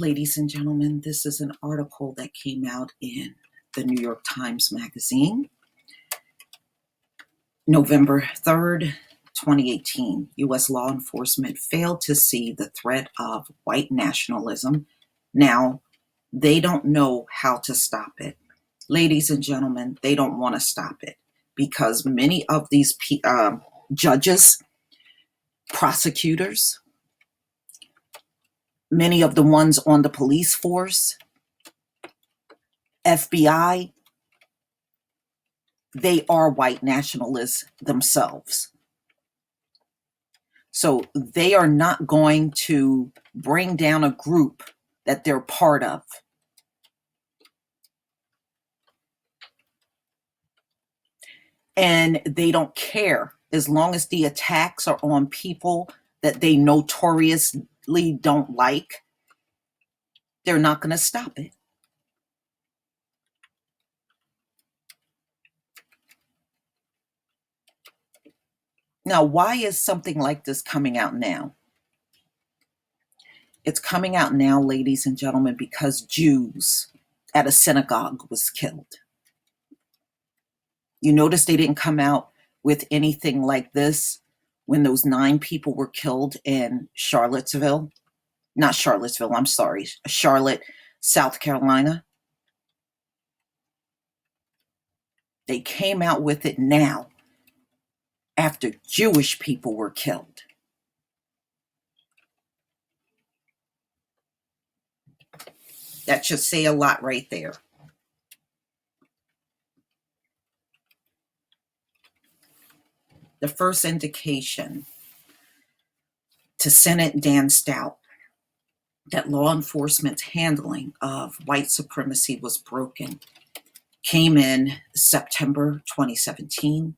Ladies and gentlemen, this is an article that came out in the New York Times Magazine, November 3rd, 2018. U.S. law enforcement failed to see the threat of white nationalism. Now, they don't know how to stop it. Ladies and gentlemen, they don't want to stop it because many of these judges, prosecutors, many of the ones on the police force, FBI, they are white nationalists themselves. So they are not going to bring down a group that they're part of. And they don't care as long as the attacks are on people that they notoriously don't like. They're not going to stop it. Now, why is something like this coming out now? It's coming out now, ladies and gentlemen, because Jews at a synagogue was killed. You notice they didn't come out with anything like this when those 9 people were killed in Charlotte, South Carolina. They came out with it now after Jewish people were killed. That should say a lot right there. The first indication to Senate Dan Stout that law enforcement's handling of white supremacy was broken came in September 2017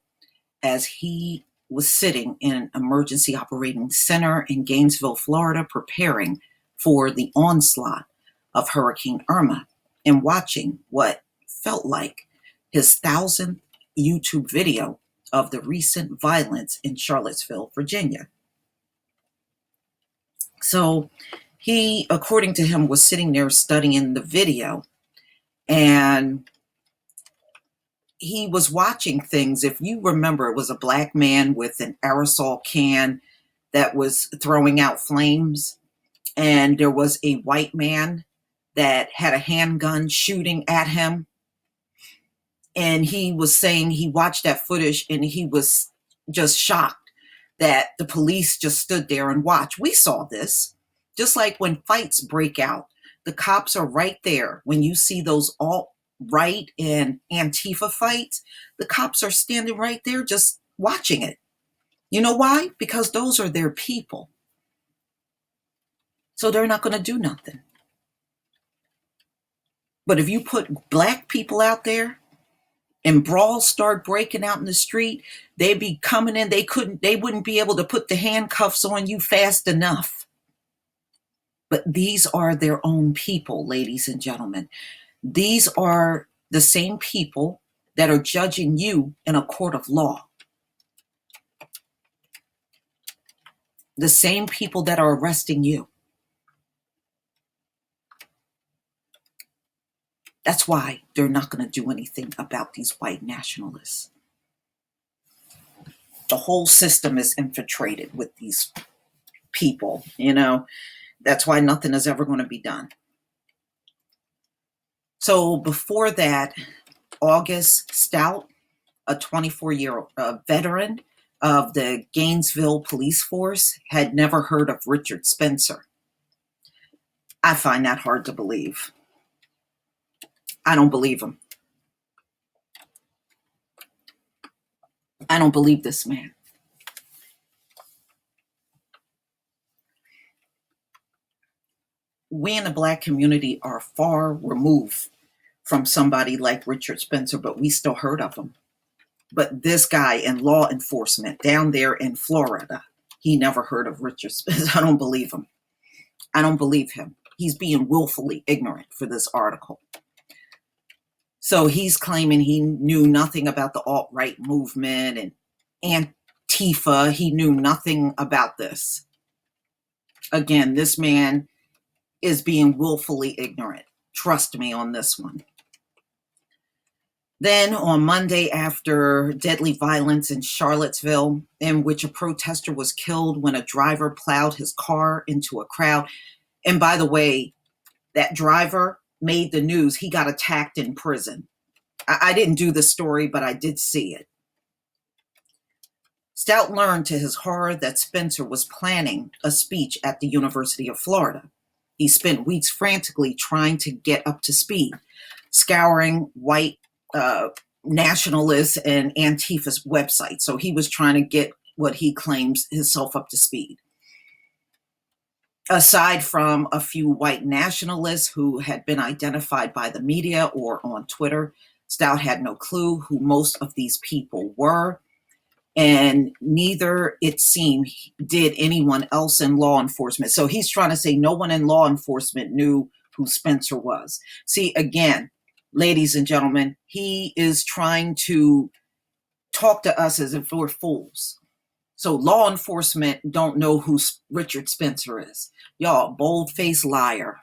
as he was sitting in an emergency operating center in Gainesville, Florida, preparing for the onslaught of Hurricane Irma and watching what felt like his 1,000th YouTube video of the recent violence in Charlottesville, Virginia. So he, according to him, was sitting there studying the video, and he was watching things. If you remember, it was a black man with an aerosol can that was throwing out flames, and there was a white man that had a handgun shooting at him. And he was saying he watched that footage and he was just shocked that the police just stood there and watched. We saw this. Just like when fights break out, the cops are right there. When you see those alt-right and Antifa fights, the cops are standing right there just watching it. You know why? Because those are their people. So they're not going to do nothing. But if you put black people out there, and brawls start breaking out in the street, they'd be coming in. They wouldn't be able to put the handcuffs on you fast enough. But these are their own people, ladies and gentlemen. These are the same people that are judging you in a court of law. The same people that are arresting you. That's why they're not going to do anything about these white nationalists. The whole system is infiltrated with these people, That's why nothing is ever going to be done. So before that, August Stout, a 24-year veteran of the Gainesville police force, had never heard of Richard Spencer. I find that hard to believe. I don't believe him. I don't believe this man. We in the black community are far removed from somebody like Richard Spencer, but we still heard of him. But this guy in law enforcement down there in Florida, he never heard of Richard Spencer. I don't believe him. I don't believe him. He's being willfully ignorant for this article. So he's claiming he knew nothing about the alt-right movement and Antifa. He knew nothing about this. Again, this man is being willfully ignorant. Trust me on this one. Then on Monday, after deadly violence in Charlottesville, in which a protester was killed when a driver plowed his car into a crowd. And by the way, that driver made the news. He got attacked in prison. I didn't do the story, but I did see it. Stout learned to his horror that Spencer was planning a speech at the University of Florida. He spent weeks frantically trying to get up to speed, scouring white nationalists and Antifa's websites. So he was trying to get what he claims himself up to speed. Aside from a few white nationalists who had been identified by the media or on Twitter, Stout had no clue who most of these people were, and neither, it seemed, did anyone else in law enforcement. So he's trying to say no one in law enforcement knew who Spencer was. See, again, ladies and gentlemen, he is trying to talk to us as if we're fools. So law enforcement don't know who Richard Spencer is. Y'all, bold-faced liar.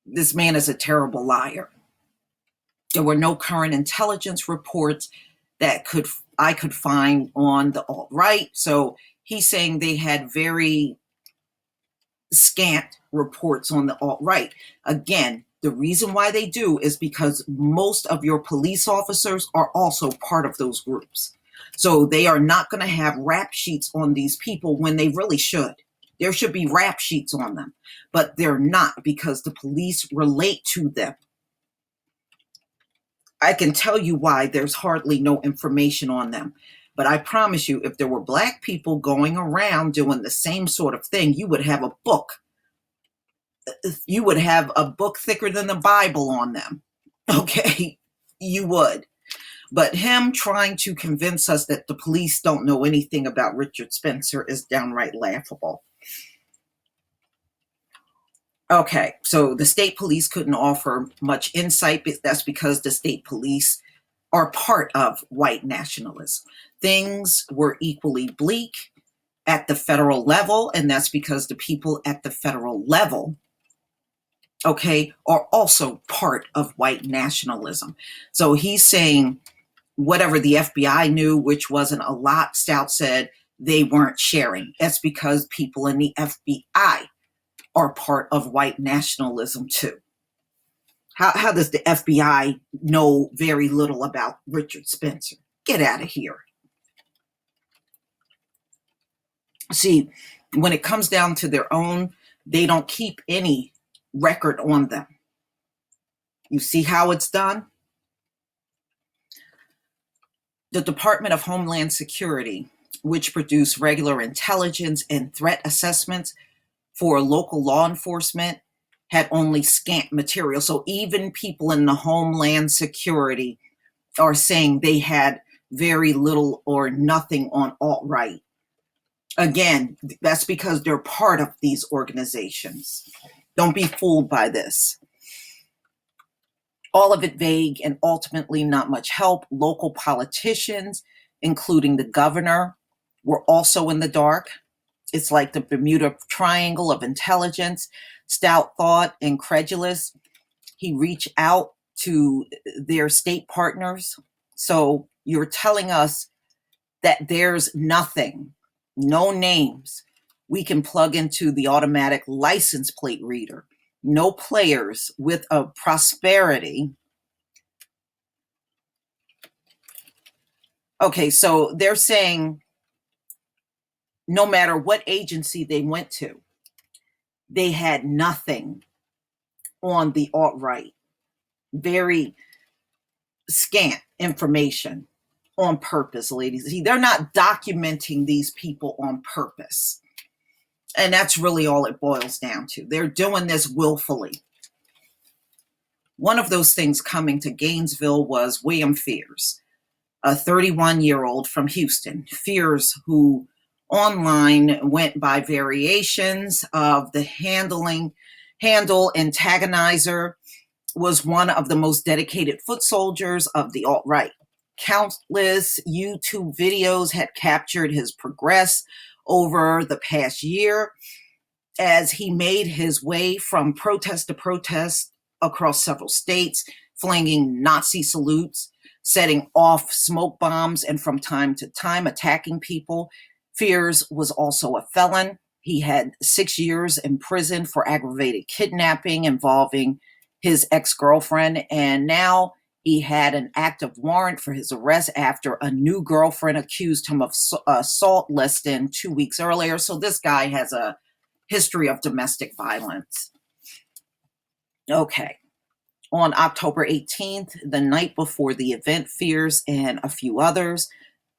This man is a terrible liar. There were no current intelligence reports that I could find on the alt-right. So he's saying they had very scant reports on the alt-right. Again, the reason why they do is because most of your police officers are also part of those groups. So they are not going to have rap sheets on these people when they really should. There should be rap sheets on them, but they're not because the police relate to them. I can tell you why there's hardly no information on them. But I promise you, if there were black people going around doing the same sort of thing, you would have a book. You would have a book thicker than the Bible on them. Okay, you would. But him trying to convince us that the police don't know anything about Richard Spencer is downright laughable. Okay, so the state police couldn't offer much insight, but that's because the state police are part of white nationalism. Things were equally bleak at the federal level, and that's because the people at the federal level, okay, are also part of white nationalism. So he's saying whatever the FBI knew, which wasn't a lot, Stout said they weren't sharing. That's because people in the FBI are part of white nationalism too. How does the FBI know very little about Richard Spencer? Get out of here. See, when it comes down to their own, they don't keep any record on them. You see how it's done? The Department of Homeland Security, which produce regular intelligence and threat assessments for local law enforcement, had only scant material. So even people in the Homeland Security are saying they had very little or nothing on alt-right. Again, that's because they're part of these organizations. Don't be fooled by this. All of it vague and ultimately not much help. Local politicians, including the governor, were also in the dark. It's like the Bermuda Triangle of intelligence. Stout thought, incredulous. He reached out to their state partners. So you're telling us that there's nothing, no names we can plug into the automatic license plate reader, no players with a prosperity. Okay, so they're saying no matter what agency they went to, they had nothing on the alt-right. Very scant information on purpose, ladies. See, they're not documenting these people on purpose. And that's really all it boils down to. They're doing this willfully. One of those things coming to Gainesville was William Fears, a 31-year-old from Houston. Fears, who online went by variations of the handle antagonizer, was one of the most dedicated foot soldiers of the alt-right. Countless YouTube videos had captured his progress over the past year as he made his way from protest to protest across several states, flinging Nazi salutes, setting off smoke bombs, and from time to time attacking people. Fears was also a felon. He had 6 years in prison for aggravated kidnapping involving his ex-girlfriend, and now he had an active warrant for his arrest after a new girlfriend accused him of assault less than 2 weeks earlier. So this guy has a history of domestic violence. Okay. On October 18th, the night before the event, Fears and a few others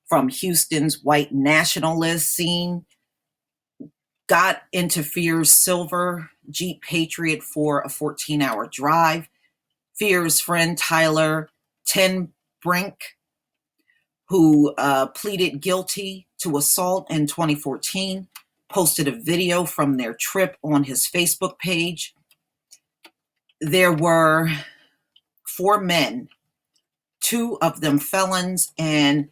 from Houston's white nationalist scene got into Fears' silver Jeep Patriot for a 14-hour drive. Fears' friend Tyler Tenbrink, who pleaded guilty to assault in 2014, posted a video from their trip on his Facebook page. There were 4 men, 2 of them felons, and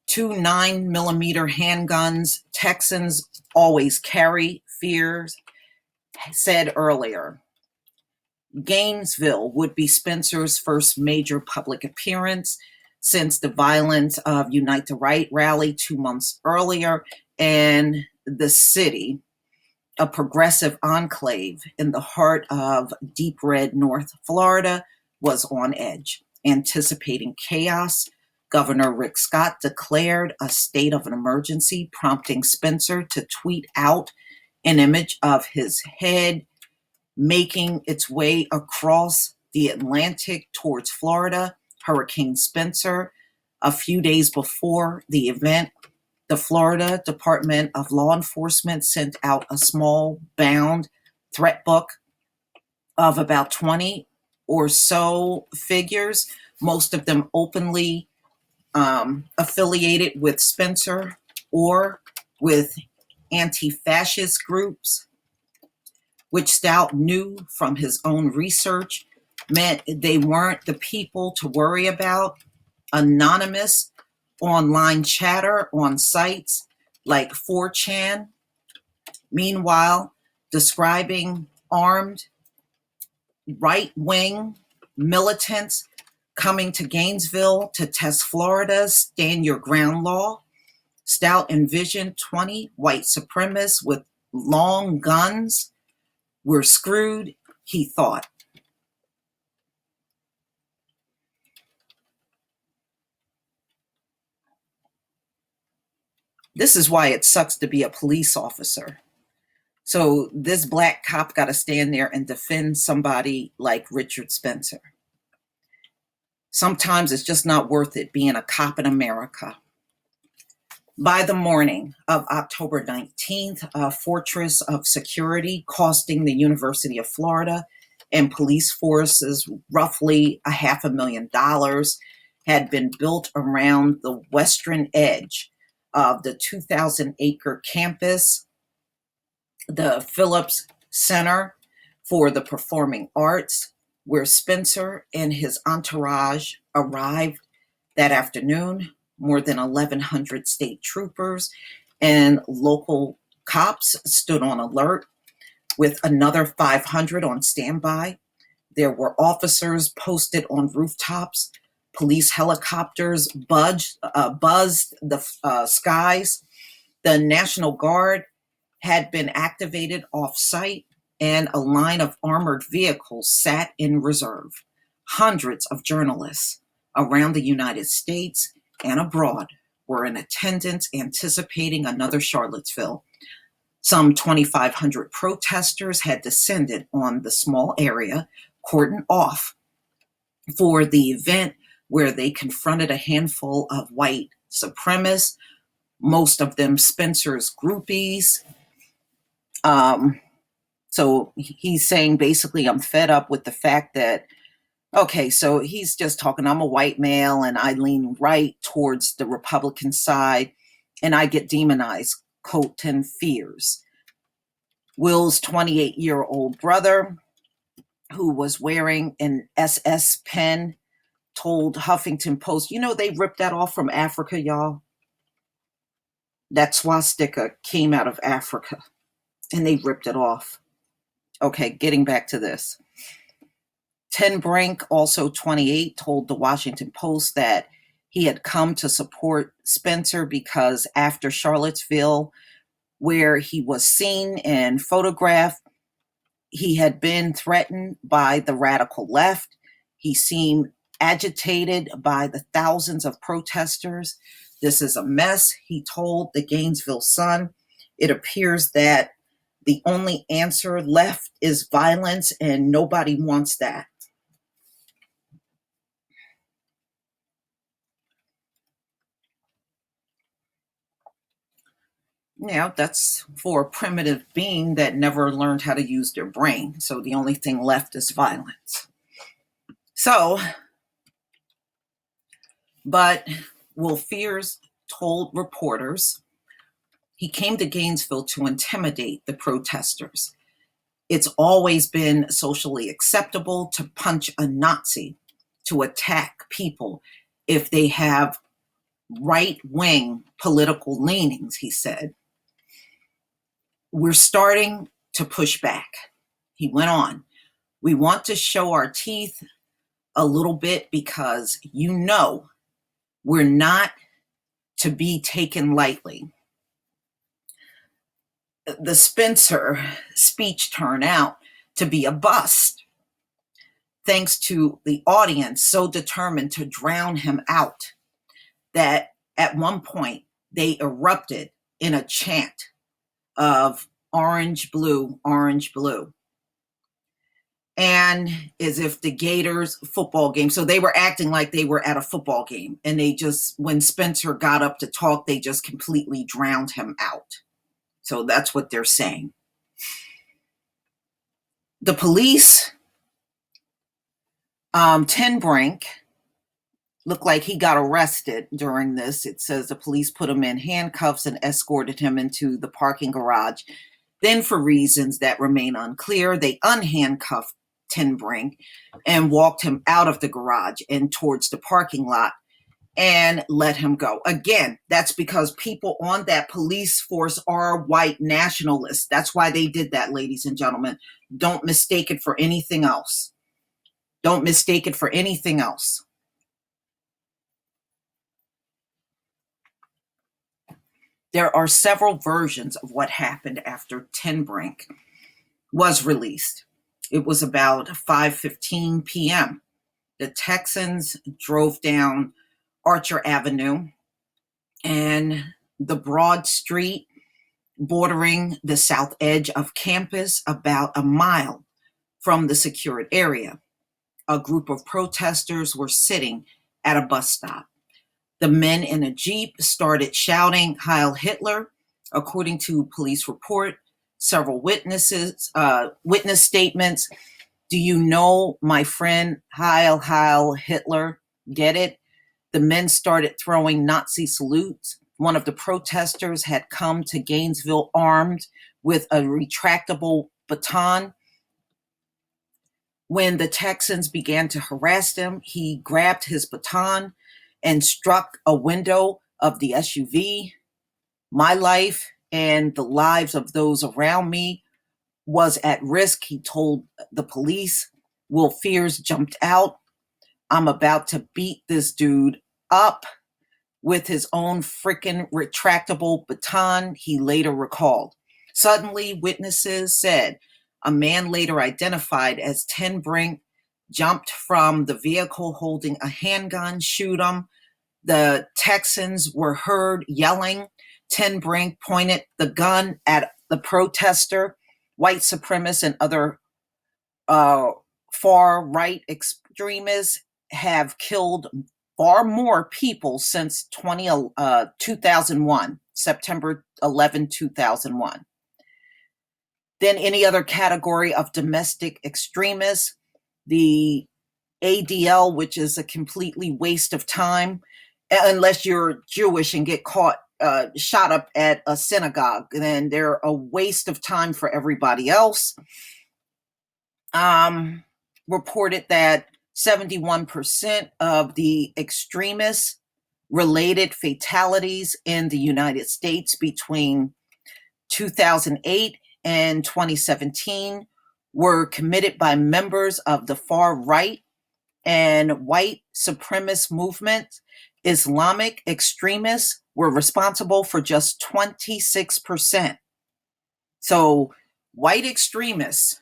2 9mm handguns Texans always carry, Fears said earlier. Gainesville would be Spencer's first major public appearance since the violence of Unite the Right rally 2 months earlier, and the city, a progressive enclave in the heart of deep red North Florida, was on edge. Anticipating chaos, Governor Rick Scott declared a state of an emergency, prompting Spencer to tweet out an image of his head making its way across the Atlantic towards Florida, Hurricane Spencer. A few days before the event, the Florida Department of Law Enforcement sent out a small bound threat book of about 20 or so figures, most of them openly affiliated with Spencer or with anti-fascist groups, which Stout knew from his own research meant they weren't the people to worry about. Anonymous online chatter on sites like 4chan, meanwhile, describing armed right-wing militants coming to Gainesville to test Florida's Stand Your Ground law. Stout envisioned 20 white supremacists with long guns. We're screwed, he thought. This is why it sucks to be a police officer. So this black cop got to stand there and defend somebody like Richard Spencer. Sometimes it's just not worth it being a cop in America. By the morning of October 19th, a fortress of security costing the University of Florida and police forces roughly $500,000 had been built around the western edge of the 2,000-acre campus, the Phillips Center for the Performing Arts, where Spencer and his entourage arrived that afternoon. More than 1,100 state troopers and local cops stood on alert, with another 500 on standby. There were officers posted on rooftops. Police helicopters buzzed the skies. The National Guard had been activated off-site, and a line of armored vehicles sat in reserve. Hundreds of journalists around the United States and abroad were in attendance, anticipating another Charlottesville. Some 2,500 protesters had descended on the small area, cordoned off for the event, where they confronted a handful of white supremacists, most of them Spencer's groupies. So he's saying basically, I'm fed up with the fact that, okay, so he's just talking, I'm a white male and I lean right towards the Republican side and I get demonized, Colton fears. Will's 28-year-old brother, who was wearing an SS pen, told Huffington Post, you know, they ripped that off from Africa, y'all. That swastika came out of Africa and they ripped it off. Okay, getting back to this. Ten Brink, also 28, told the Washington Post that he had come to support Spencer because after Charlottesville, where he was seen and photographed, he had been threatened by the radical left. He seemed agitated by the thousands of protesters. This is a mess, he told the Gainesville Sun. It appears that the only answer left is violence, and nobody wants that. That's for a primitive being that never learned how to use their brain. So the only thing left is violence. So, but Wolfiers told reporters he came to Gainesville to intimidate the protesters. It's always been socially acceptable to punch a Nazi, to attack people if they have right-wing political leanings, he said. We're starting to push back. He went on. We want to show our teeth a little bit because we're not to be taken lightly. The Spencer speech turned out to be a bust, thanks to the audience so determined to drown him out that at one point they erupted in a chant of orange, blue, orange, blue. And as if the Gators football game, so they were acting like they were at a football game, and they just, when Spencer got up to talk, they just completely drowned him out. So that's what they're saying. The police, Ten Brink, looked like he got arrested during this. It says the police put him in handcuffs and escorted him into the parking garage. Then, for reasons that remain unclear, they unhandcuffed Ten Brink and walked him out of the garage and towards the parking lot and let him go. Again, that's because people on that police force are white nationalists. That's why they did that, ladies and gentlemen. Don't mistake it for anything else. Don't mistake it for anything else. There are several versions of what happened after Ten Brink was released. It was about 5:15 p.m. The Texans drove down Archer Avenue and the broad street bordering the south edge of campus, about a mile from the secured area. A group of protesters were sitting at a bus stop. The men in a Jeep started shouting Heil Hitler, according to police report. Several witness statements. Do you know my friend Heil Hitler? Get it? The men started throwing Nazi salutes. One of the protesters had come to Gainesville armed with a retractable baton. When the Texans began to harass him, he grabbed his baton and struck a window of the SUV. My life and the lives of those around me was at risk, he told the police. Will Fears jumped out. I'm about to beat this dude up with his own freaking retractable baton, he later recalled. Suddenly, witnesses said a man later identified as Ten Brink jumped from the vehicle holding a handgun, shoot him. The Texans were heard yelling. Ten Brink pointed the gun at the protester. White supremacists and other far-right extremists have killed far more people since 2001, September 11, 2001, than any other category of domestic extremists. The ADL, which is a completely waste of time, unless you're Jewish and get caught shot up at a synagogue, then they're a waste of time for everybody else. Reported that 71% of the extremists related fatalities in the United States between 2008 and 2017 were committed by members of the far right and white supremacist movement. Islamic extremists were responsible for just 26%. So white extremists,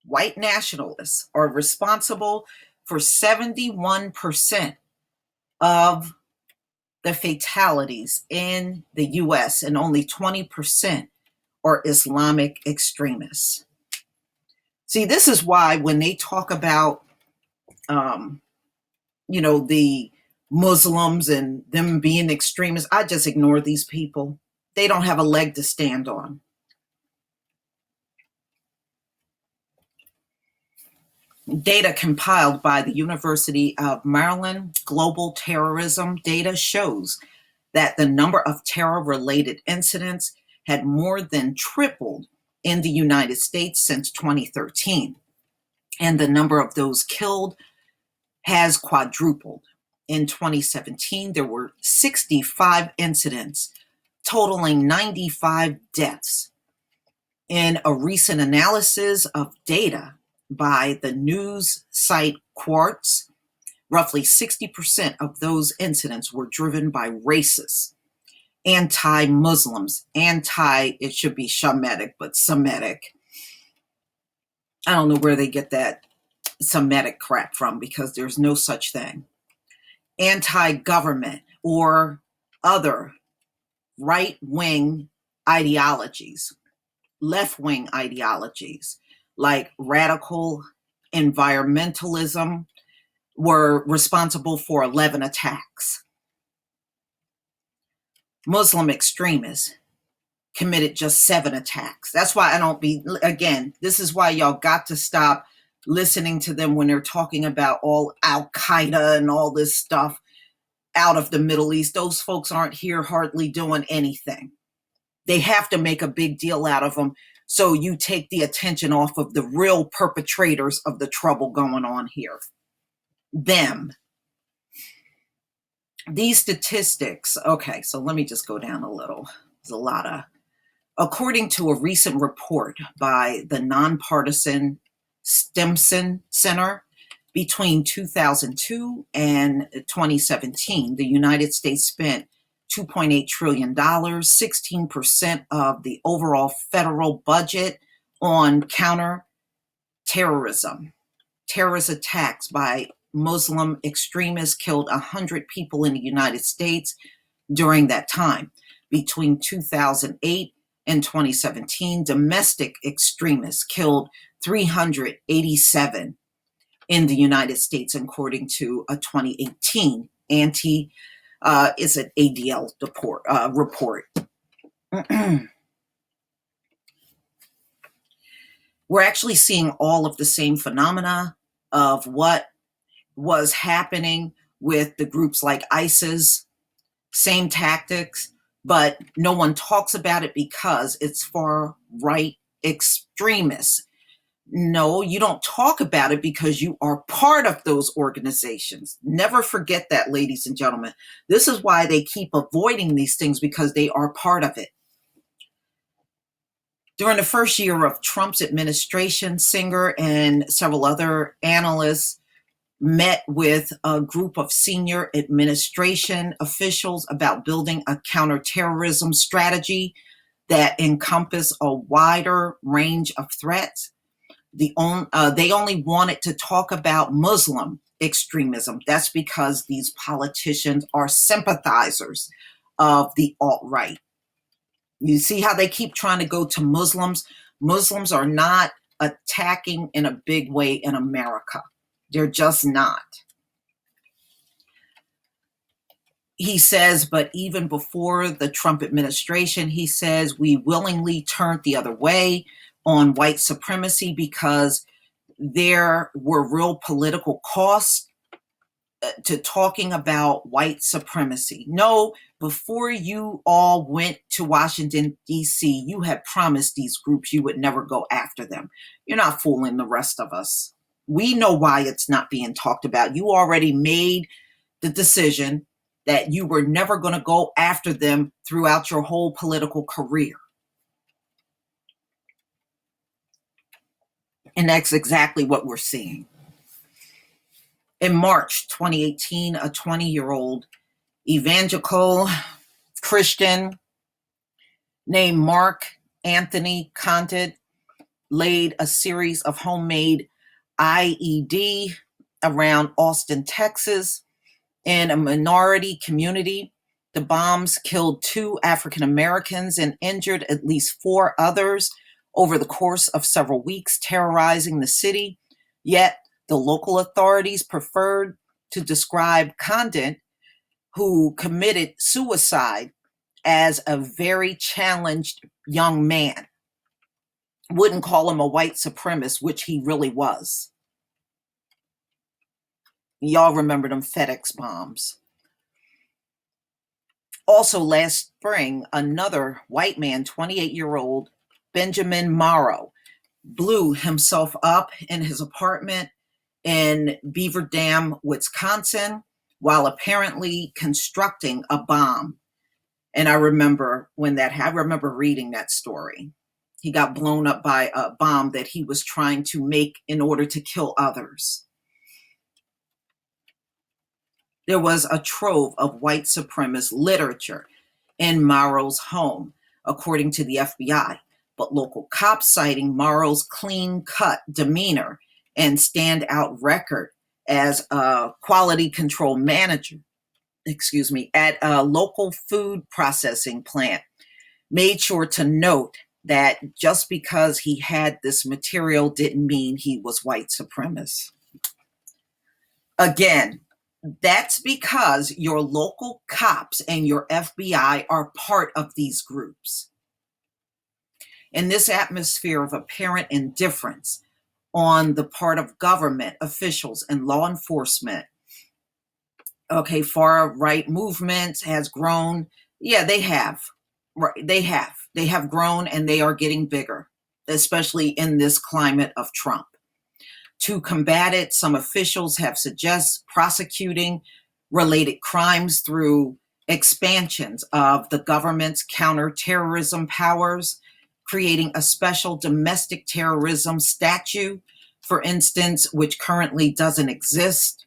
white nationalists are responsible for 71% of the fatalities in the US, and only 20% are Islamic extremists. See, this is why when they talk about, the Muslims and them being extremists, I just ignore these people. They don't have a leg to stand on. Data compiled by the University of Maryland Global Terrorism data shows that the number of terror-related incidents had more than tripled in the United States since 2013, and the number of those killed has quadrupled. In 2017, there were 65 incidents, totaling 95 deaths. In a recent analysis of data by the news site Quartz, roughly 60% of those incidents were driven by racists, anti-Muslims, it should be Shemitic, but Semitic. I don't know where they get that Semitic crap from, because there's no such thing. Anti-government or other right-wing ideologies, left-wing ideologies like radical environmentalism were responsible for 11 attacks. Muslim extremists committed just 7 attacks. That's why this is why y'all got to stop listening to them when they're talking about all Al-Qaeda and all this stuff out of the Middle East. Those folks aren't here hardly doing anything. They have to make a big deal out of them, so you take the attention off of the real perpetrators of the trouble going on here. Them. These statistics, okay, so let me just go down a little. There's a lot of, according to a recent report by the nonpartisan Stimson Center, between 2002 and 2017, the United States spent $2.8 trillion, 16% of the overall federal budget on counter-terrorism. Terrorist attacks by Muslim extremists killed 100 people in the United States during that time. Between 2008 and 2017, domestic extremists killed 387 in the United States, according to a 2018 ADL report. We're actually seeing all of the same phenomena of what was happening with the groups like ISIS, same tactics, but no one talks about it because it's far right extremists. No, you don't talk about it because you are part of those organizations. Never forget that, ladies and gentlemen. This is why they keep avoiding these things, because they are part of it. During the first year of Trump's administration, Singer and several other analysts met with a group of senior administration officials about building a counterterrorism strategy that encompassed a wider range of threats. They only wanted to talk about Muslim extremism. That's because these politicians are sympathizers of the alt-right. You see how they keep trying to go to Muslims? Muslims are not attacking in a big way in America. They're just not. He says, but even before the Trump administration, he says, we willingly turned the other way on white supremacy because there were real political costs to talking about white supremacy. No, before you all went to Washington, D.C., you had promised these groups you would never go after them. You're not fooling the rest of us. We know why it's not being talked about. You already made the decision that you were never going to go after them throughout your whole political career. And that's exactly what we're seeing. In March 2018, a 20-year-old evangelical Christian named Mark Anthony Condit laid a series of homemade IED around Austin, Texas, in a minority community. The bombs killed 2 African Americans and injured at least 4 others over the course of several weeks, terrorizing the city. Yet the local authorities preferred to describe Condit, who committed suicide, as a very challenged young man. Wouldn't call him a white supremacist, which he really was. Y'all remember them FedEx bombs. Also last spring, another white man, 28-year-old Benjamin Morrow, blew himself up in his apartment in Beaver Dam, Wisconsin, while apparently constructing a bomb. And I remember I remember reading that story. He got blown up by a bomb that he was trying to make in order to kill others. There was a trove of white supremacist literature in Morrow's home, according to the FBI, but local cops citing Morrow's clean-cut demeanor and standout record as a quality control manager, at a local food processing plant, made sure to note that just because he had this material didn't mean he was white supremacist. Again, that's because your local cops and your FBI are part of these groups. In this atmosphere of apparent indifference on the part of government officials and law enforcement, far-right movements has grown. Yeah, they have. Right, they have grown, and they are getting bigger, especially in this climate of Trump. To combat it, some officials have suggested prosecuting related crimes through expansions of the government's counterterrorism powers, creating a special domestic terrorism statute, for instance, which currently doesn't exist.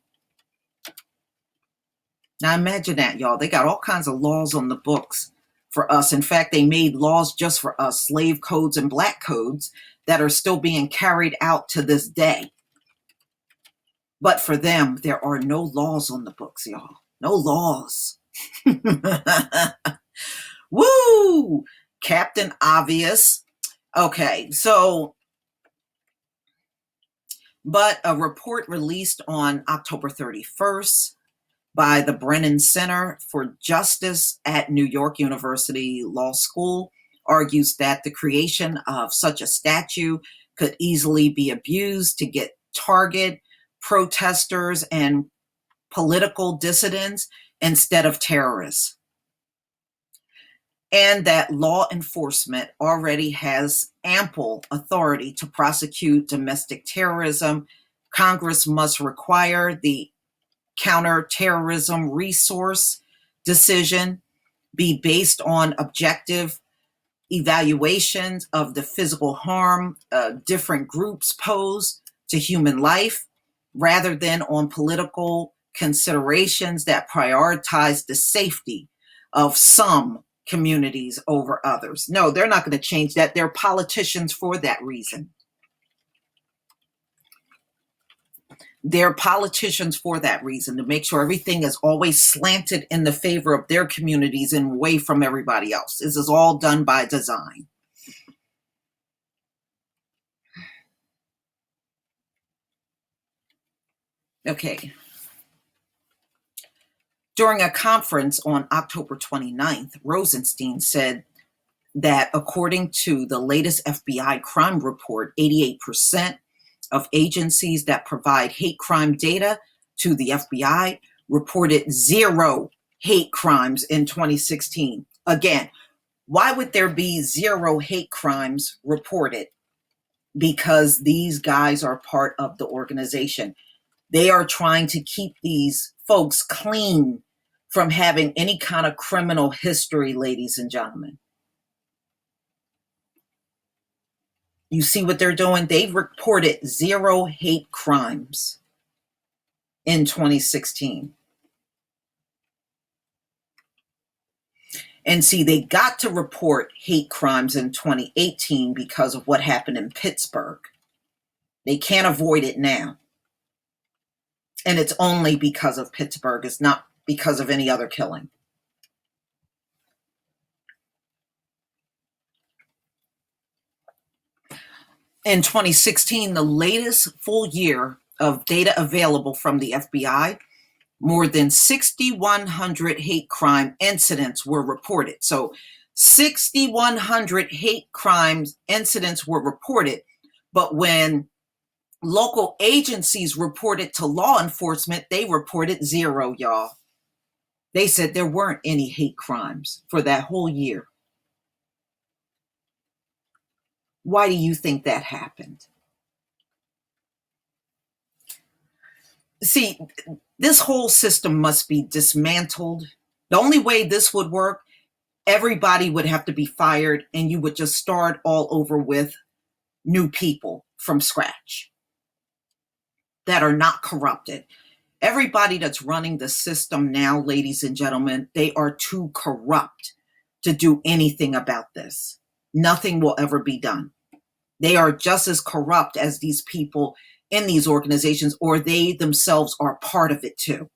Now imagine that, y'all. They got all kinds of laws on the books for us. In fact, they made laws just for us, slave codes and black codes, that are still being carried out to this day. But for them, there are no laws on the books, y'all. No laws. Woo! Captain Obvious. Okay, but a report released on October 31st by the Brennan Center for Justice at New York University Law School argues that the creation of such a statute could easily be abused to target protesters and political dissidents instead of terrorists, and that law enforcement already has ample authority to prosecute domestic terrorism. Congress must require the counterterrorism resource decision be based on objective evaluations of the physical harm different groups pose to human life, rather than on political considerations that prioritize the safety of some communities over others. No, they're not going to change that. They're politicians for that reason. They're politicians for that reason, to make sure everything is always slanted in the favor of their communities and away from everybody else. This is all done by design. Okay. During a conference on October 29th, Rosenstein said that according to the latest FBI crime report, 88% of agencies that provide hate crime data to the FBI reported 0 hate crimes in 2016. Again, why would there be 0 hate crimes reported? Because these guys are part of the organization. They are trying to keep these folks clean from having any kind of criminal history, ladies and gentlemen. You see what they're doing? They've reported 0 hate crimes in 2016. And see, they got to report hate crimes in 2018 because of what happened in Pittsburgh. They can't avoid it now. And it's only because of Pittsburgh. It's not because of any other killing. In 2016, the latest full year of data available from the FBI, more than 6,100 hate crime incidents were reported. So 6,100 hate crimes incidents were reported. But when local agencies reported to law enforcement, they reported 0, y'all. They said there weren't any hate crimes for that whole year. Why do you think that happened? See, this whole system must be dismantled. The only way this would work, everybody would have to be fired and you would just start all over with new people from scratch that are not corrupted. Everybody that's running the system now, ladies and gentlemen, they are too corrupt to do anything about this. Nothing will ever be done. They are just as corrupt as these people in these organizations, or they themselves are part of it too.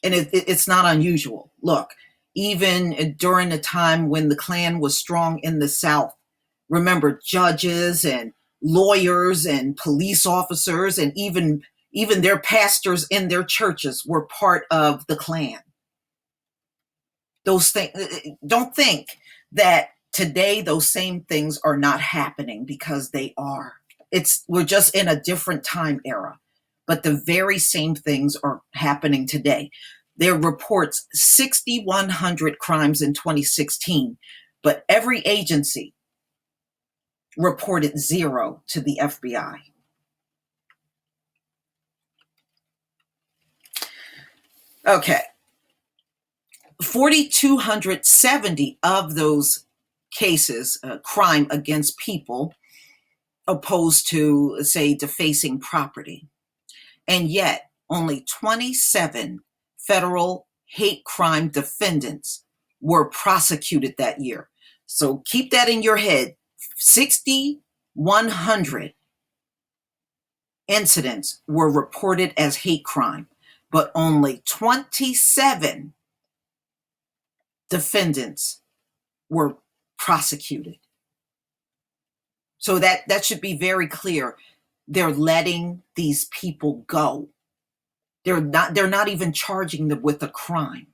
And it's not unusual. Look, even during the time when the Klan was strong in the South, remember judges and lawyers and police officers and even their pastors in their churches were part of the Klan. Those things, don't think that today those same things are not happening, because they are. We're just in a different time era, but the very same things are happening today. There are reports 6,100 crimes in 2016, but every agency reported 0 to the FBI. Okay. 4,270 of those cases, crime against people, opposed to, say, defacing property. And yet, only 27 federal hate crime defendants were prosecuted that year. So keep that in your head. 6,100 incidents were reported as hate crime, but only 27 defendants were prosecuted. So that should be very clear. They're letting these people go. They're not even charging them with a crime.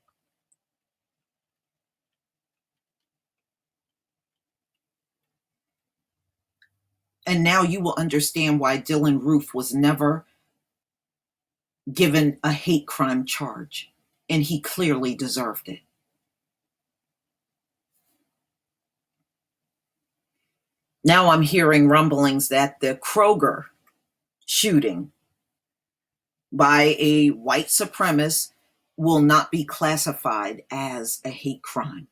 And now you will understand why Dylan Roof was never given a hate crime charge, and he clearly deserved it. Now I'm hearing rumblings that the Kroger shooting by a white supremacist will not be classified as a hate crime.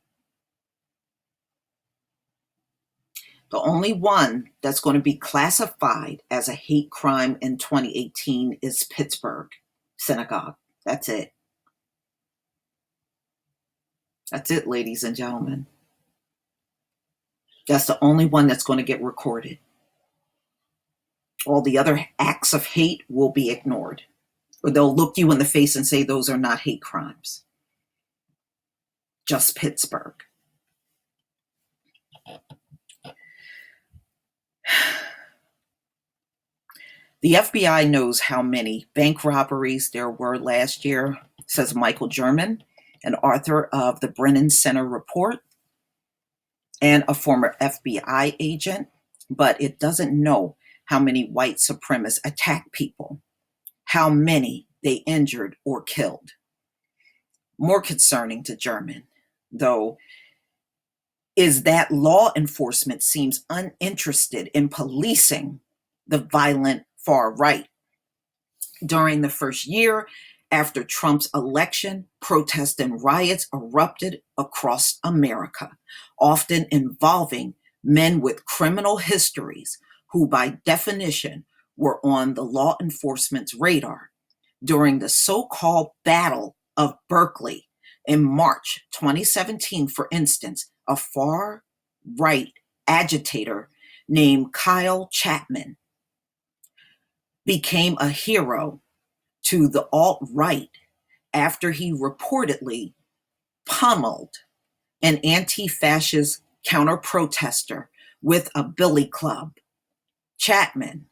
The only one that's going to be classified as a hate crime in 2018 is Pittsburgh Synagogue. That's it. That's it, ladies and gentlemen. That's the only one that's going to get recorded. All the other acts of hate will be ignored. Or they'll look you in the face and say those are not hate crimes. Just Pittsburgh. The FBI knows how many bank robberies there were last year, says Michael German, an author of the Brennan Center report and a former FBI agent, but it doesn't know how many white supremacists attack people, how many they injured or killed. More concerning to German, though, is that law enforcement seems uninterested in policing the violent far right. During the first year After Trump's election, protests and riots erupted across America, often involving men with criminal histories who, by definition, were on the law enforcement's radar. During the so-called Battle of Berkeley in March 2017, for instance, a far-right agitator named Kyle Chapman became a hero to the alt-right after he reportedly pummeled an anti-fascist counter-protester with a billy club. Chapman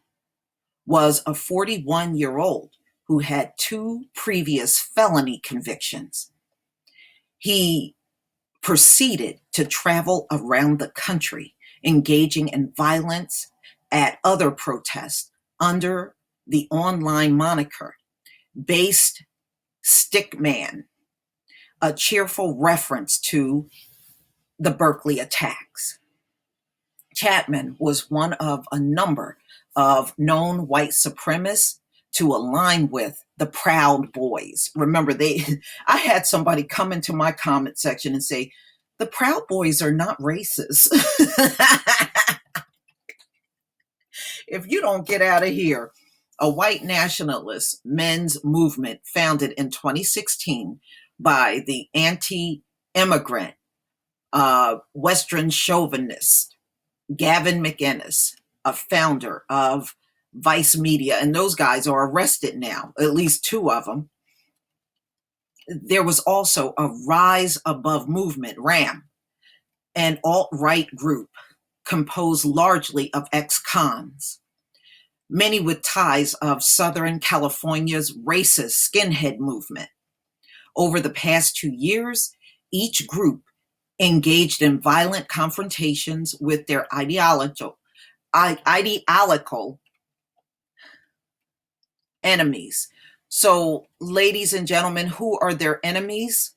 was a 41-year-old who had 2 previous felony convictions. He proceeded to travel around the country, engaging in violence at other protests under the online moniker Based Stickman, a cheerful reference to the Berkeley attacks. Chapman was one of a number of known white supremacists to align with the Proud Boys. Remember, I had somebody come into my comment section and say, the Proud Boys are not racist. If you don't get out of here, a white nationalist men's movement founded in 2016 by the anti-immigrant, Western chauvinist Gavin McInnes, a founder of Vice Media, and those guys are arrested now, at least 2 of them. There was also a Rise Above movement, RAM, an alt-right group composed largely of ex-cons, many with ties of Southern California's racist skinhead movement. Over the past 2 years, each group engaged in violent confrontations with their ideological enemies. So, ladies and gentlemen, who are their enemies?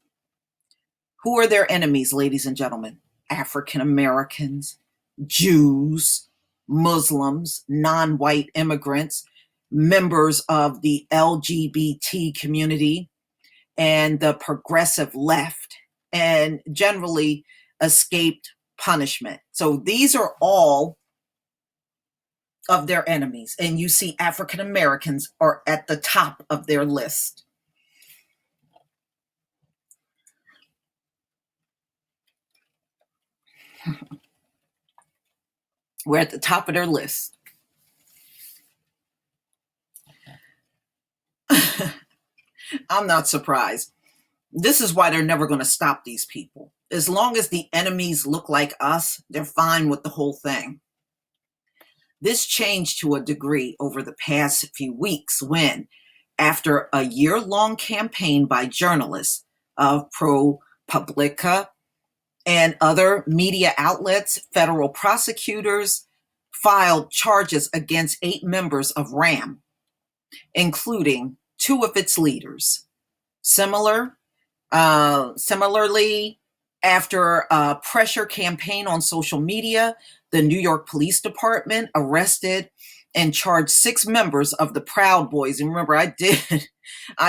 Who are their enemies, ladies and gentlemen? African Americans, Jews, Muslims, non-white immigrants, members of the LGBT community, and the progressive left, and generally escaped punishment. So these are all of their enemies. And you see African Americans are at the top of their list. We're at the top of their list. I'm not surprised. This is why they're never going to stop these people. As long as the enemies look like us, they're fine with the whole thing. This changed to a degree over the past few weeks when, after a year-long campaign by journalists of ProPublica and other media outlets, federal prosecutors filed charges against 8 members of RAM, including 2 of its leaders. Similarly, after a pressure campaign on social media, the New York Police Department arrested and charged 6 members of the Proud Boys. And remember, I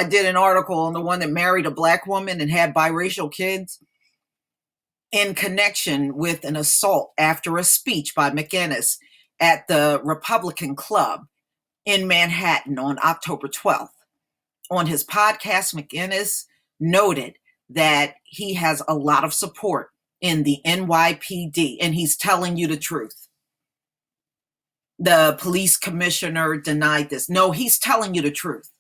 did an article on the one that married a black woman and had biracial kids in connection with an assault after a speech by McInnes at the Republican Club in Manhattan on October 12th. On his podcast, McInnes noted that he has a lot of support in the NYPD, and he's telling you the truth. The police commissioner denied this. No, he's telling you the truth.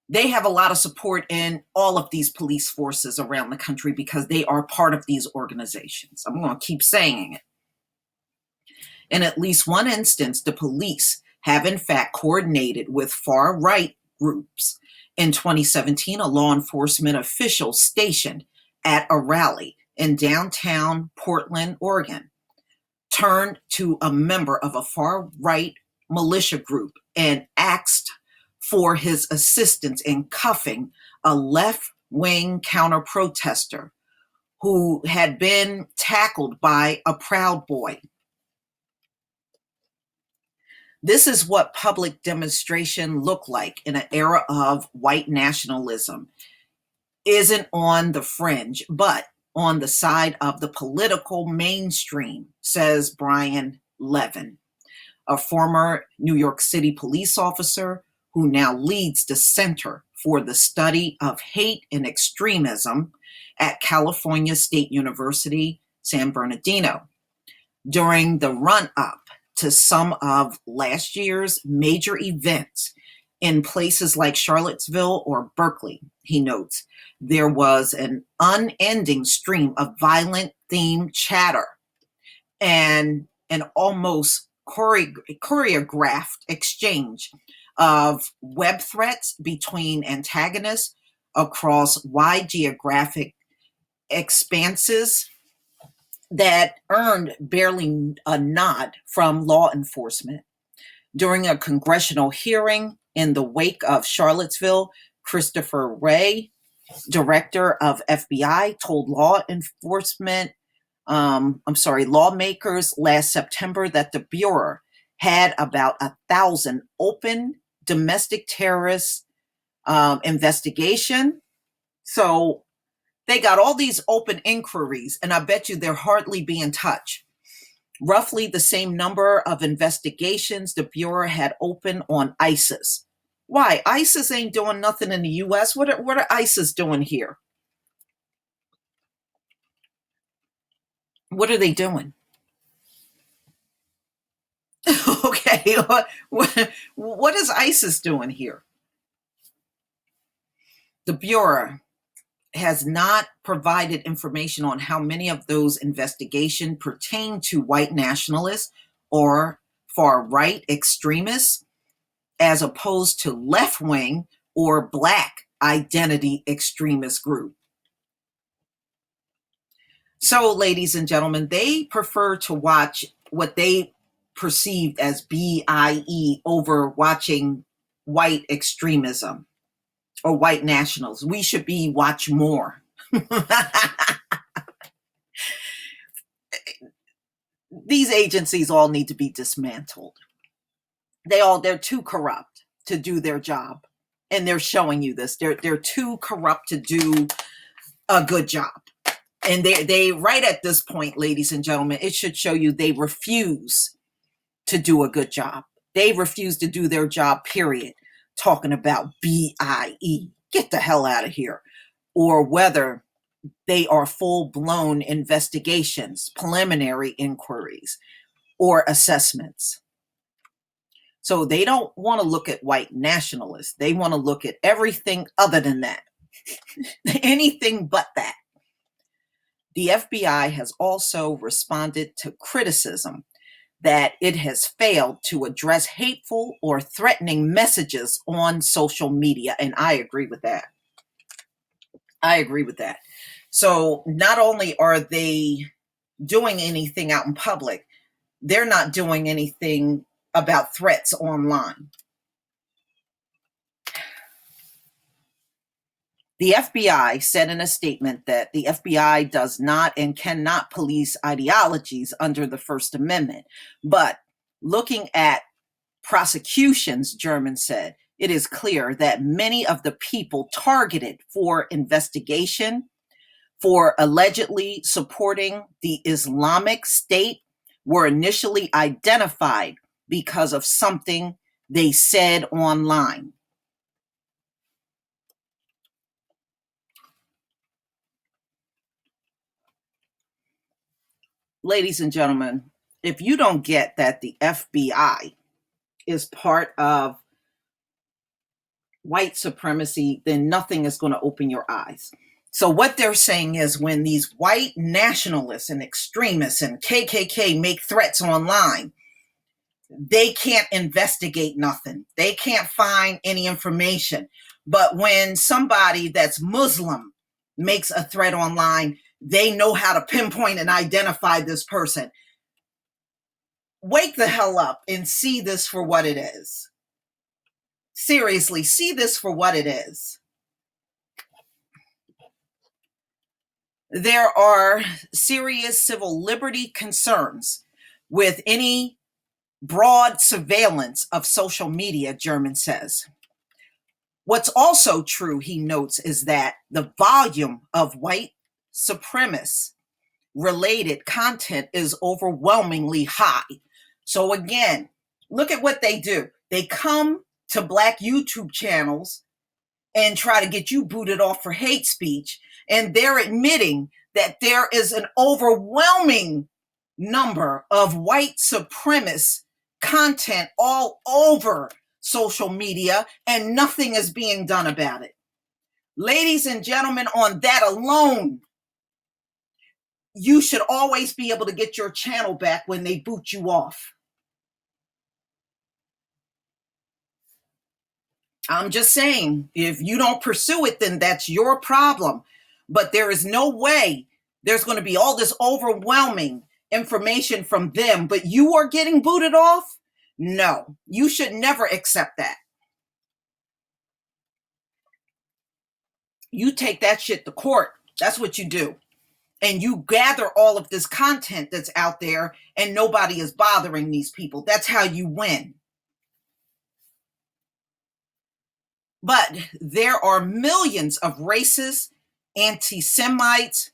They have a lot of support in all of these police forces around the country because they are part of these organizations. I'm going to keep saying it. In at least one instance, the police have in fact coordinated with far-right groups. In 2017, a law enforcement official stationed at a rally in downtown Portland, Oregon, turned to a member of a far-right militia group and asked for his assistance in cuffing a left-wing counter-protester who had been tackled by a Proud Boy. This is what public demonstration looked like in an era of white nationalism. Isn't on the fringe, but on the side of the political mainstream, says Brian Levin, a former New York City police officer who now leads the Center for the Study of Hate and Extremism at California State University, San Bernardino. During the run up to some of last year's major events in places like Charlottesville or Berkeley, he notes, there was an unending stream of violent themed chatter and an almost choreographed exchange of web threats between antagonists across wide geographic expanses that earned barely a nod from law enforcement. During a congressional hearing in the wake of Charlottesville, Christopher Wray, director of FBI, told lawmakers last September that the Bureau had about 1,000 open domestic terrorist investigation. So they got all these open inquiries, and I bet you they're hardly being touched. Roughly the same number of investigations the Bureau had open on ISIS. Why? ISIS ain't doing nothing in the U.S. What are ISIS doing here? What are they doing? Okay, what is ISIS doing here? The Bureau has not provided information on how many of those investigations pertain to white nationalists or far-right extremists, as opposed to left-wing or black identity extremist group. So, ladies and gentlemen, they prefer to watch what they perceived as BIE over watching white extremism or white nationals. We should be watch more. These agencies all need to be dismantled. They're too corrupt to do their job. And they're showing you this. They're too corrupt to do a good job. And they right at this point, ladies and gentlemen, it should show you they refuse to do a good job. They refuse to do their job, period. Talking about BIE. Get the hell out of here. Or whether they are full-blown investigations, preliminary inquiries, or assessments. So they don't want to look at white nationalists. They want to look at everything other than that. Anything but that. The FBI has also responded to criticism that it has failed to address hateful or threatening messages on social media. And I agree with that. I agree with that. So not only are they doing anything out in public, they're not doing anything about threats online. The FBI said in a statement that the FBI does not and cannot police ideologies under the First Amendment. But looking at prosecutions, German said, it is clear that many of the people targeted for investigation for allegedly supporting the Islamic State were initially identified because of something they said online. Ladies and gentlemen, if you don't get that the FBI is part of white supremacy, then nothing is going to open your eyes. So what they're saying is when these white nationalists and extremists and KKK make threats online, they can't investigate nothing. They can't find any information. But when somebody that's Muslim makes a threat online, they know how to pinpoint and identify this person. Wake the hell up and see this for what it is. Seriously, see this for what it is. There are serious civil liberty concerns with any broad surveillance of social media, German says. What's also true, he notes, is that the volume of white supremacist related content is overwhelmingly high. So again, look at what they do. They come to Black YouTube channels and try to get you booted off for hate speech, and they're admitting that there is an overwhelming number of white supremacist content all over social media, and nothing is being done about it. Ladies and gentlemen, on that alone, you should always be able to get your channel back when they boot you off. I'm just saying, if you don't pursue it, then that's your problem. But there is no way there's going to be all this overwhelming information from them, but you are getting booted off? No, you should never accept that. You take that shit to court. That's what you do. And you gather all of this content that's out there and nobody is bothering these people. That's how you win. But there are millions of racists, anti-Semites,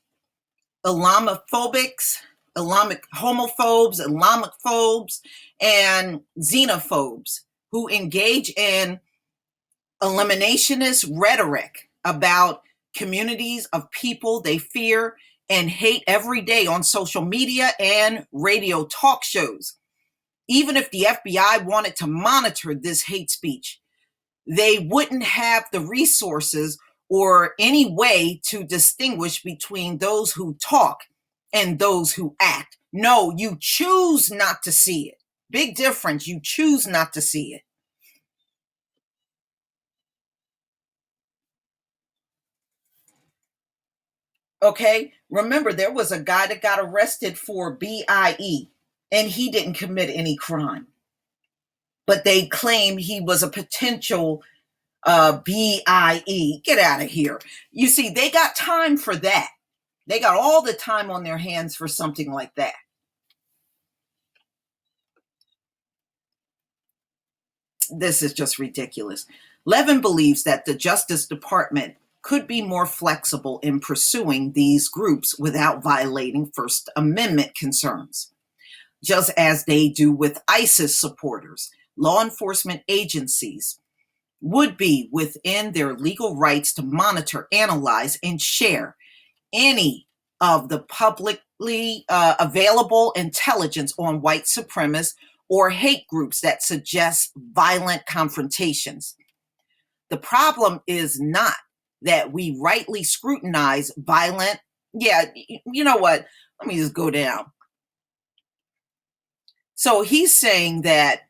Islamophobics, Islamic homophobes, Islamophobes, and xenophobes who engage in eliminationist rhetoric about communities of people they fear and hate every day on social media and radio talk shows. Even if the FBI wanted to monitor this hate speech, they wouldn't have the resources or any way to distinguish between those who talk and those who act. No, you choose not to see it. Big difference. You choose not to see it. Okay, remember there was a guy that got arrested for BIE and he didn't commit any crime. But they claim he was a potential BIE. Get out of here. You see, they got time for that. They got all the time on their hands for something like that. This is just ridiculous. Levin believes that the Justice Department could be more flexible in pursuing these groups without violating First Amendment concerns. Just as they do with ISIS supporters, law enforcement agencies would be within their legal rights to monitor, analyze, and share any of the publicly available intelligence on white supremacists or hate groups that suggest violent confrontations. The problem is not that we rightly scrutinize violent. Yeah, you know what? Let me just go down. So he's saying that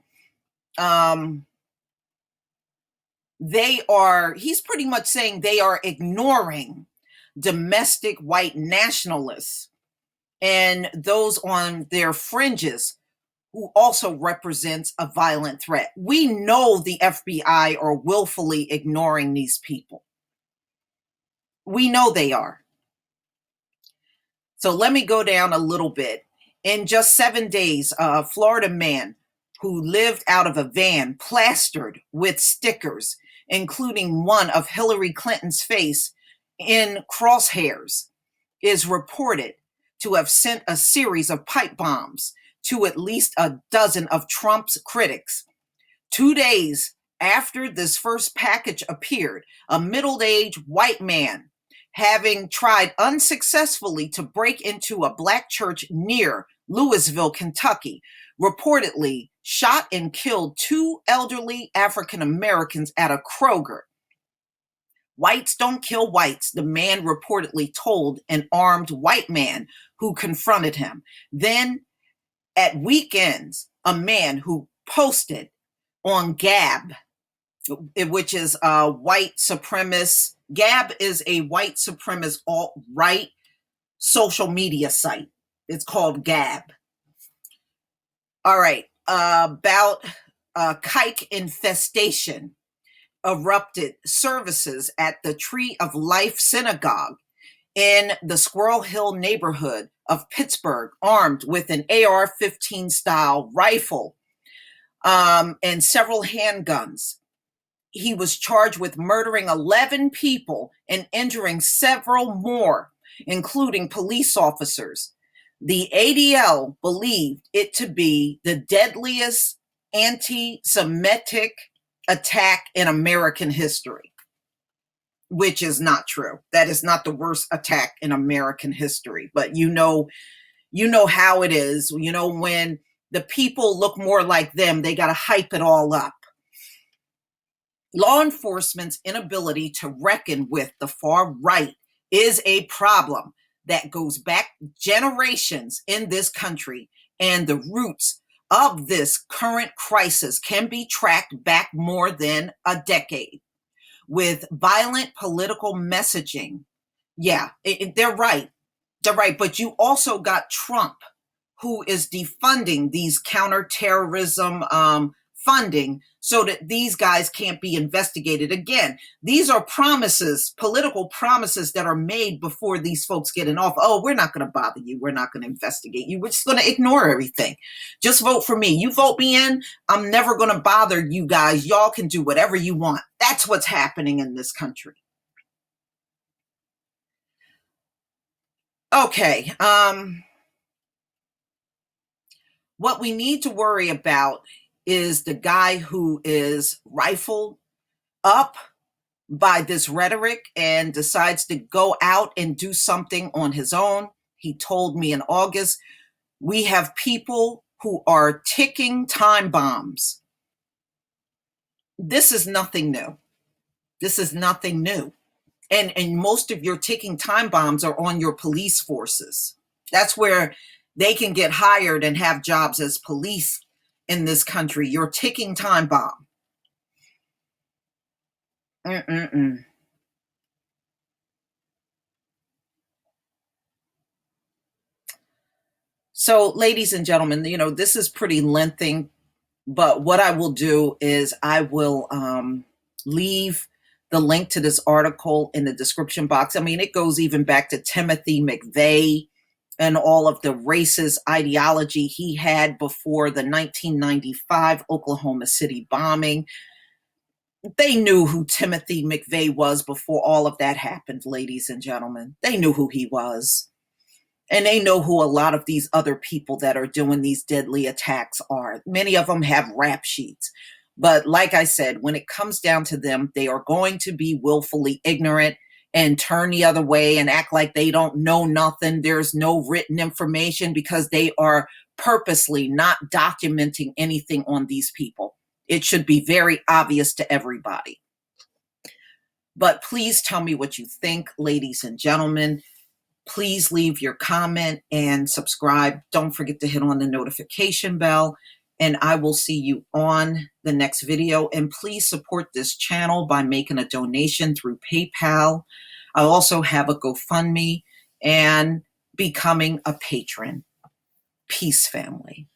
he's pretty much saying they are ignoring domestic white nationalists and those on their fringes who also represents a violent threat. We know the FBI are willfully ignoring these people. We know they are. So let me go down a little bit. In just 7 days, a Florida man who lived out of a van plastered with stickers, including one of Hillary Clinton's face in crosshairs, is reported to have sent a series of pipe bombs to at least a dozen of Trump's critics. 2 days after this first package appeared, a middle-aged white man, having tried unsuccessfully to break into a black church near Louisville, Kentucky, reportedly shot and killed 2 elderly African Americans at a Kroger. Whites don't kill whites, the man reportedly told an armed white man who confronted him. Then, at weekends, a man who posted on Gab, which is a white supremacist. Gab is a white supremacist alt-right social media site. It's called Gab. All right, about kike infestation erupted services at the Tree of Life Synagogue in the Squirrel Hill neighborhood of Pittsburgh, armed with an AR-15 style rifle. and several handguns. He was charged with murdering 11 people and injuring several more, including police officers. The ADL believed it to be the deadliest anti-Semitic attack in American history, which is not true. That is not the worst attack in American history. But you know how it is. You know, when the people look more like them, they got to hype it all up. Law enforcement's inability to reckon with the far right is a problem that goes back generations in this country, and the roots of this current crisis can be tracked back more than a decade with violent political messaging. Yeah, they're right. They're right. But you also got Trump, who is defunding these counterterrorism funding so that these guys can't be investigated. Again, these are promises, political promises that are made before these folks get in office. Oh, we're not going to bother you. We're not going to investigate you. We're just going to ignore everything. Just vote for me. You vote me in, I'm never going to bother you guys. Y'all can do whatever you want. That's what's happening in this country. Okay. What we need to worry about is the guy who is rifled up by this rhetoric and decides to go out and do something on his own. He told me in August, we have people who are ticking time bombs. This is nothing new. This is nothing new. And most of your ticking time bombs are on your police forces. That's where they can get hired and have jobs as police in this country. Your ticking time bomb. So, ladies and gentlemen, you know, this is pretty lengthy, but what I will do is I will leave the link to this article in the description box. I mean, it goes even back to Timothy McVeigh and all of the racist ideology he had before the 1995 Oklahoma City bombing. They knew who Timothy McVeigh was before all of that happened, ladies and gentlemen. They knew who he was. And they know who a lot of these other people that are doing these deadly attacks are. Many of them have rap sheets. But like I said, when it comes down to them, they are going to be willfully ignorant and turn the other way and act like they don't know nothing. There's no written information because they are purposely not documenting anything on these people. It should be very obvious to everybody. But please tell me what you think, ladies and gentlemen. Please leave your comment and subscribe. Don't forget to hit on the notification bell, and I will see you on the next video. And please support this channel by making a donation through PayPal. I also have a GoFundMe and becoming a patron. Peace, family.